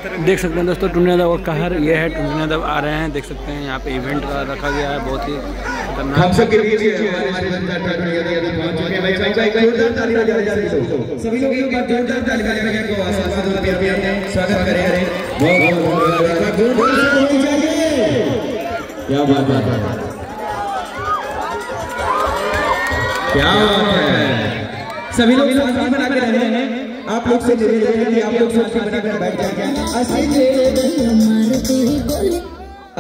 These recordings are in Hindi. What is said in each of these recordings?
देख सकते हैं दोस्तों टुनटुन यादव का कहर ये है। टुनटुन यादव आ रहे हैं, देख सकते हैं यहाँ पे इवेंट का रखा गया है, बहुत ही खतरनाक। सभी लोग एक बार जोरदार ताली बजाकर को स्वागत करें। क्या बात है, क्या बात है। सभी लोग शांति बना के रहे हैं। आप लोग से निवेदन है कि आप लोग शांति बनाकर बैठ जाएं।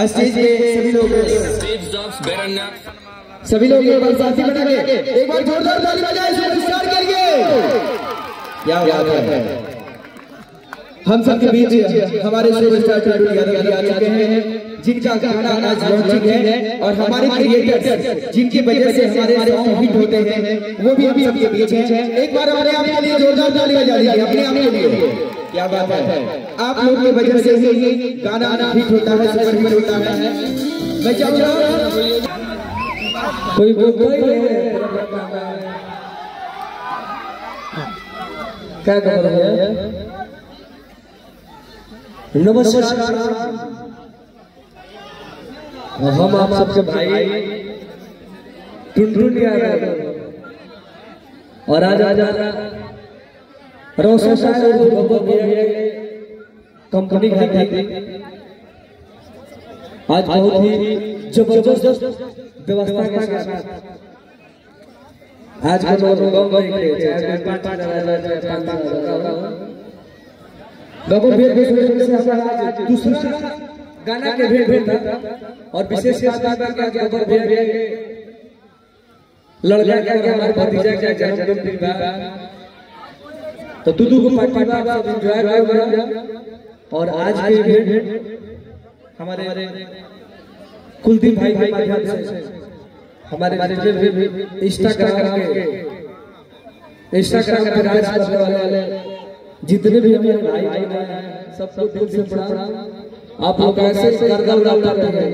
स्टेज पे सभी लोग एक बार शांति बना के एक बार जोरदार ताली बजाएं सुपरस्टार के लिए। क्या बात है। हम सबके बीच हमारे सुपरस्टार टुनटुन यादव जी आ चुके हैं, जिनका गाना आज लॉन्चिंग है और हमारे क्रिएटर्स जिनकी वजह से हमारे सॉन्ग हिट होते हैं वो भी हम सबके बीच हैं। एक बार हमारे आपके लिए जोरदार ताली बजा दीजिए अपने आप के लिए। क्या बात है, आप लोग की वजह से ही गाना हिट होता है, सुपर हिट होता है। मैं चाहूंगा कोई क्या कर रहे हैं। नमस्कार, हम आप सबके भाई टुनटुन यादव और आज रोशन साहब कंपनी खाती आज बहुत ही जबरदस्त व्यवस्था के साथ आज का दूसरा गाना के भेंट था और विशेष लड़का क्या हमारे भतीजा क्या जन्मदिन था तो दूधू को पार्टी में आप सब एंजॉय करेंगे। और आज के भेंट हमारे कुलदीप भाई के माध्यम से हमारे इंस्टाग्राम पे राज करने वाले जितने भी हमारे भाई हैं सबको दिल से प्रणाम। आप लोग ऐसे करदा उड़ाते हैं।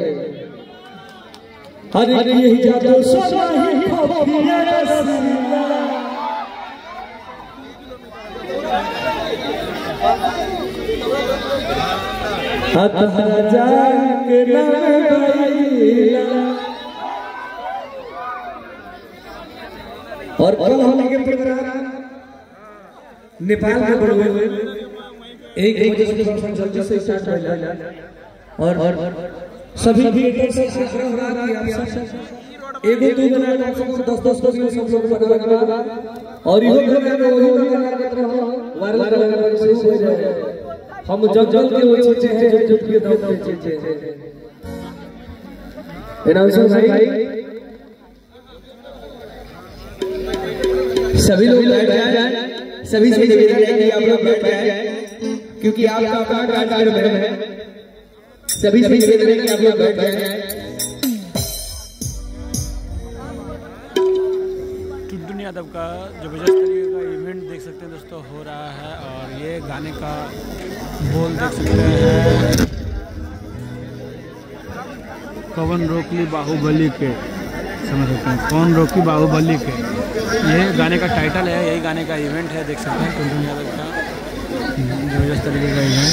हर एक यही जादू सोना ही खोफिया रसीला हाथ राजा के नाम भैया। और कल होने के प्रोग्राम नेपाल में बढ़े हुए एक जल्दी से स्टार्ट हो जाए और सभी क्रिएटर्स से आग्रह हो रहा है कि आप सब एगो दो मिनट आप सबको 10-10 को सब लोग बना और इहो गाना को वही गाना करते रहो वायरल करने से हो जाए। हम जग के वो चीजें हैं जो के दम पे चीजें हैं। अनाउंसर भाई सभी लोग बैठ जाएं, सभी से निवेदन है कि आप लोग बैठ जाएं क्योंकि आपका अपना कार्यक्रम है। सभी से निवेदन है कि आप लोग बैठ जाएं। टुनटुन यादव का जबरदस्त तरीके का इवेंट देख सकते हैं दोस्तों हो रहा है और ये गाने का बोल देख सकते हैं कौन रोकी बाहुबली के, समझ सकते हैं कौन रोकी बाहुबली के, ये गाने का टाइटल है। यही गाने का इवेंट है, देख सकते हैं टुनटुन यादव का जबरदस्त तरीके का इवेंट।